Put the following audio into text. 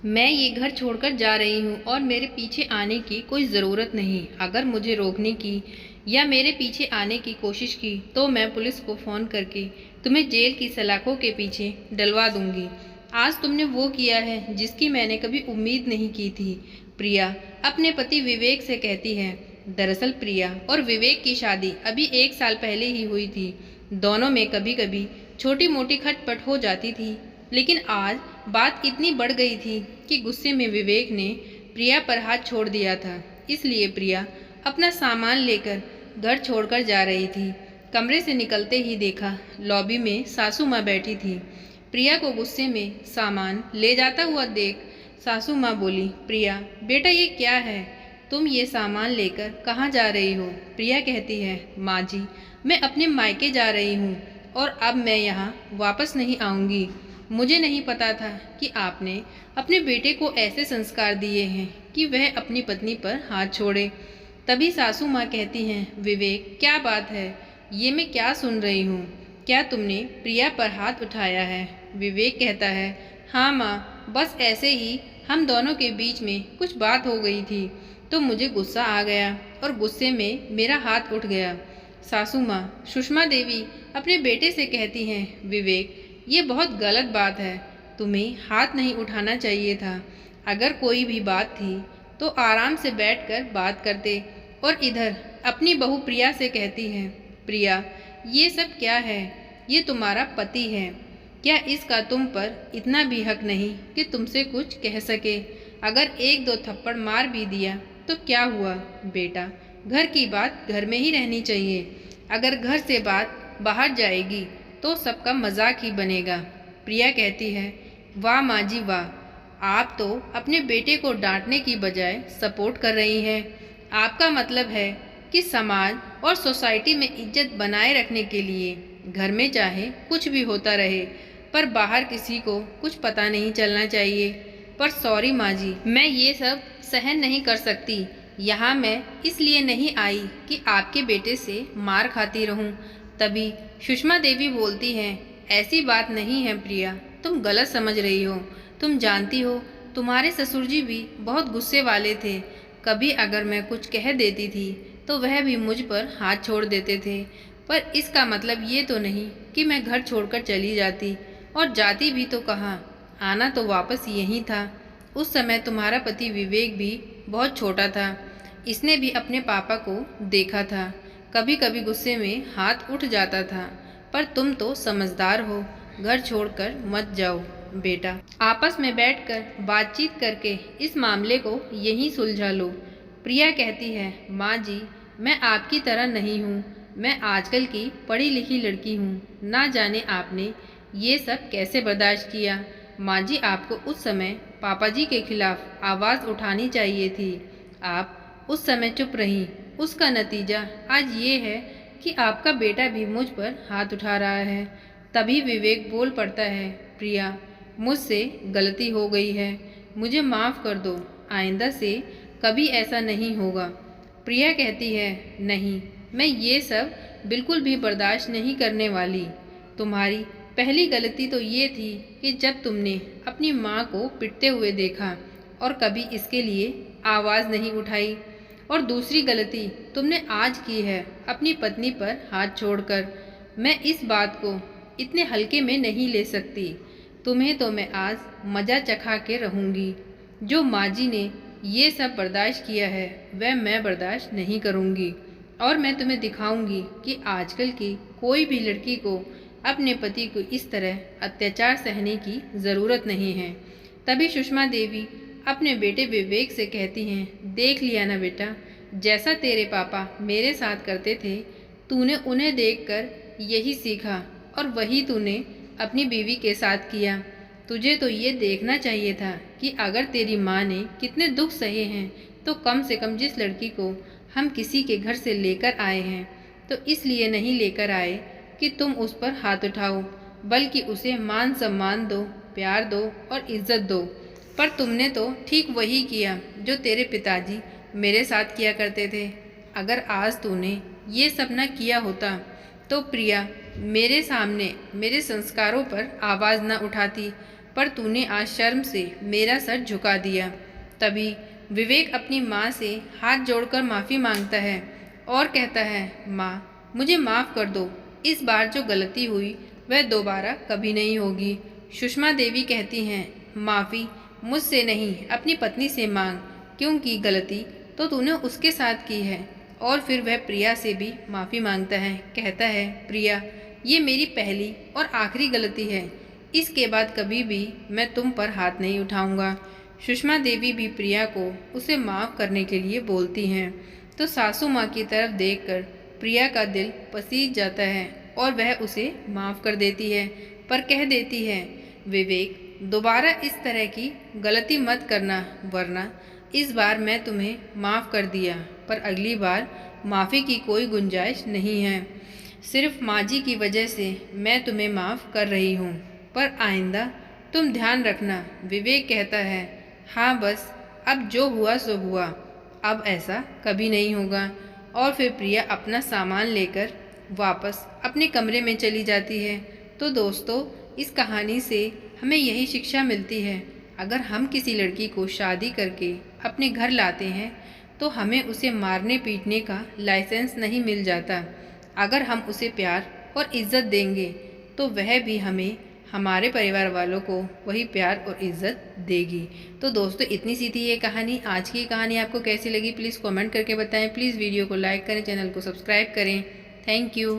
मैं ये घर छोड़कर जा रही हूँ और मेरे पीछे आने की कोई ज़रूरत नहीं। अगर मुझे रोकने की या मेरे पीछे आने की कोशिश की तो मैं पुलिस को फ़ोन करके तुम्हें जेल की सलाखों के पीछे डलवा दूंगी। आज तुमने वो किया है जिसकी मैंने कभी उम्मीद नहीं की थी। प्रिया अपने पति विवेक से कहती है। दरअसल प्रिया और विवेक की शादी अभी 1 साल पहले ही हुई थी। दोनों में कभी कभी छोटी मोटी खटपट हो जाती थी, लेकिन आज बात इतनी बढ़ गई थी कि गुस्से में विवेक ने प्रिया पर हाथ छोड़ दिया था। इसलिए प्रिया अपना सामान लेकर घर छोड़कर जा रही थी। कमरे से निकलते ही देखा लॉबी में सासू माँ बैठी थी। प्रिया को गुस्से में सामान ले जाता हुआ देख सासू माँ बोली, प्रिया बेटा ये क्या है, तुम ये सामान लेकर कहाँ जा रही हो? प्रिया कहती है, माँ जी मैं अपने मायके जा रही हूँ और अब मैं यहाँ वापस नहीं आऊँगी। मुझे नहीं पता था कि आपने अपने बेटे को ऐसे संस्कार दिए हैं कि वह अपनी पत्नी पर हाथ छोड़े। तभी सासू माँ कहती हैं, विवेक क्या बात है, ये मैं क्या सुन रही हूँ? क्या तुमने प्रिया पर हाथ उठाया है? विवेक कहता है, हाँ माँ, बस ऐसे ही हम दोनों के बीच में कुछ बात हो गई थी तो मुझे गुस्सा आ गया और गुस्से में मेरा हाथ उठ गया। सासू माँ सुषमा देवी अपने बेटे से कहती हैं, विवेक ये बहुत गलत बात है, तुम्हें हाथ नहीं उठाना चाहिए था। अगर कोई भी बात थी तो आराम से बैठकर बात करते। और इधर अपनी बहू प्रिया से कहती है, प्रिया ये सब क्या है, ये तुम्हारा पति है, क्या इसका तुम पर इतना भी हक नहीं कि तुमसे कुछ कह सके? अगर 1-2 थप्पड़ मार भी दिया तो क्या हुआ बेटा, घर की बात घर में ही रहनी चाहिए। अगर घर से बात बाहर जाएगी तो सबका मजाक ही बनेगा। प्रिया कहती है, वाह माँ जी वाह, आप तो अपने बेटे को डांटने की बजाय सपोर्ट कर रही हैं। आपका मतलब है कि समाज और सोसाइटी में इज्जत बनाए रखने के लिए घर में चाहे कुछ भी होता रहे पर बाहर किसी को कुछ पता नहीं चलना चाहिए। पर सॉरी माँ जी, मैं ये सब सहन नहीं कर सकती। यहाँ मैं इसलिए नहीं आई कि आपके बेटे से मार खाती रहूँ। तभी सुषमा देवी बोलती हैं, ऐसी बात नहीं है प्रिया, तुम गलत समझ रही हो। तुम जानती हो तुम्हारे ससुर जी भी बहुत गुस्से वाले थे। कभी अगर मैं कुछ कह देती थी तो वह भी मुझ पर हाथ छोड़ देते थे। पर इसका मतलब ये तो नहीं कि मैं घर छोड़कर चली जाती, और जाती भी तो कहाँ, आना तो वापस यहीं था। उस समय तुम्हारा पति विवेक भी बहुत छोटा था। इसने भी अपने पापा को देखा था। कभी कभी गुस्से में हाथ उठ जाता था, पर तुम तो समझदार हो, घर छोड़कर मत जाओ बेटा। आपस में बैठकर बातचीत करके इस मामले को यहीं सुलझा लो। प्रिया कहती है, माँ जी मैं आपकी तरह नहीं हूँ, मैं आजकल की पढ़ी लिखी लड़की हूँ। ना जाने आपने ये सब कैसे बर्दाश्त किया। माँ जी आपको उस समय पापा जी के खिलाफ आवाज़ उठानी चाहिए थी। आप उस समय चुप रहीं। उसका नतीजा आज ये है कि आपका बेटा भी मुझ पर हाथ उठा रहा है। तभी विवेक बोल पड़ता है, प्रिया मुझसे गलती हो गई है, मुझे माफ़ कर दो, आइंदा से कभी ऐसा नहीं होगा। प्रिया कहती है, नहीं मैं ये सब बिल्कुल भी बर्दाश्त नहीं करने वाली। तुम्हारी पहली गलती तो ये थी कि जब तुमने अपनी माँ को पिटते हुए देखा और कभी इसके लिए आवाज़ नहीं उठाई। और दूसरी गलती तुमने आज की है अपनी पत्नी पर हाथ छोड़कर। मैं इस बात को इतने हल्के में नहीं ले सकती। तुम्हें तो मैं आज मज़ा चखा के रहूँगी। जो माँ जी ने ये सब बर्दाश्त किया है वह मैं बर्दाश्त नहीं करूँगी। और मैं तुम्हें दिखाऊंगी कि आजकल की कोई भी लड़की को अपने पति को इस तरह अत्याचार सहने की ज़रूरत नहीं है। तभी सुषमा देवी अपने बेटे विवेक से कहती हैं, देख लिया ना बेटा, जैसा तेरे पापा मेरे साथ करते थे तूने उन्हें देखकर यही सीखा और वही तूने अपनी बीवी के साथ किया। तुझे तो ये देखना चाहिए था कि अगर तेरी माँ ने कितने दुख सहे हैं तो कम से कम जिस लड़की को हम किसी के घर से लेकर आए हैं तो इसलिए नहीं लेकर आए कि तुम उस पर हाथ उठाओ, बल्कि उसे मान सम्मान दो, प्यार दो और इज्जत दो। पर तुमने तो ठीक वही किया जो तेरे पिताजी मेरे साथ किया करते थे। अगर आज तूने ये सब न किया होता तो प्रिया मेरे सामने मेरे संस्कारों पर आवाज़ न उठाती। पर तूने आज शर्म से मेरा सर झुका दिया। तभी विवेक अपनी माँ से हाथ जोड़कर माफ़ी मांगता है और कहता है, माँ मुझे माफ़ कर दो, इस बार जो गलती हुई वह दोबारा कभी नहीं होगी। सुषमा देवी कहती हैं, माफ़ी मुझसे नहीं अपनी पत्नी से मांग, क्योंकि गलती तो तूने उसके साथ की है। और फिर वह प्रिया से भी माफ़ी मांगता है, कहता है, प्रिया ये मेरी पहली और आखिरी गलती है, इसके बाद कभी भी मैं तुम पर हाथ नहीं उठाऊंगा। सुषमा देवी भी प्रिया को उसे माफ़ करने के लिए बोलती हैं, तो सासू माँ की तरफ देखकर प्रिया का दिल पसीज जाता है और वह उसे माफ़ कर देती है, पर कह देती है, विवेक दोबारा इस तरह की गलती मत करना, वरना इस बार मैं तुम्हें माफ़ कर दिया, पर अगली बार माफ़ी की कोई गुंजाइश नहीं है। सिर्फ माँ जी की वजह से मैं तुम्हें माफ़ कर रही हूँ, पर आइंदा तुम ध्यान रखना। विवेक कहता है, हाँ बस अब जो हुआ सो हुआ, अब ऐसा कभी नहीं होगा। और फिर प्रिया अपना सामान लेकर वापस अपने कमरे में चली जाती है। तो दोस्तों, इस कहानी से हमें यही शिक्षा मिलती है, अगर हम किसी लड़की को शादी करके अपने घर लाते हैं तो हमें उसे मारने पीटने का लाइसेंस नहीं मिल जाता। अगर हम उसे प्यार और इज़्ज़त देंगे तो वह भी हमें हमारे परिवार वालों को वही प्यार और इज़्ज़त देगी। तो दोस्तों, इतनी सी थी ये कहानी। आज की कहानी आपको कैसी लगी प्लीज़ कमेंट करके बताएं। प्लीज़ वीडियो को लाइक करें, चैनल को सब्सक्राइब करें। Thank you.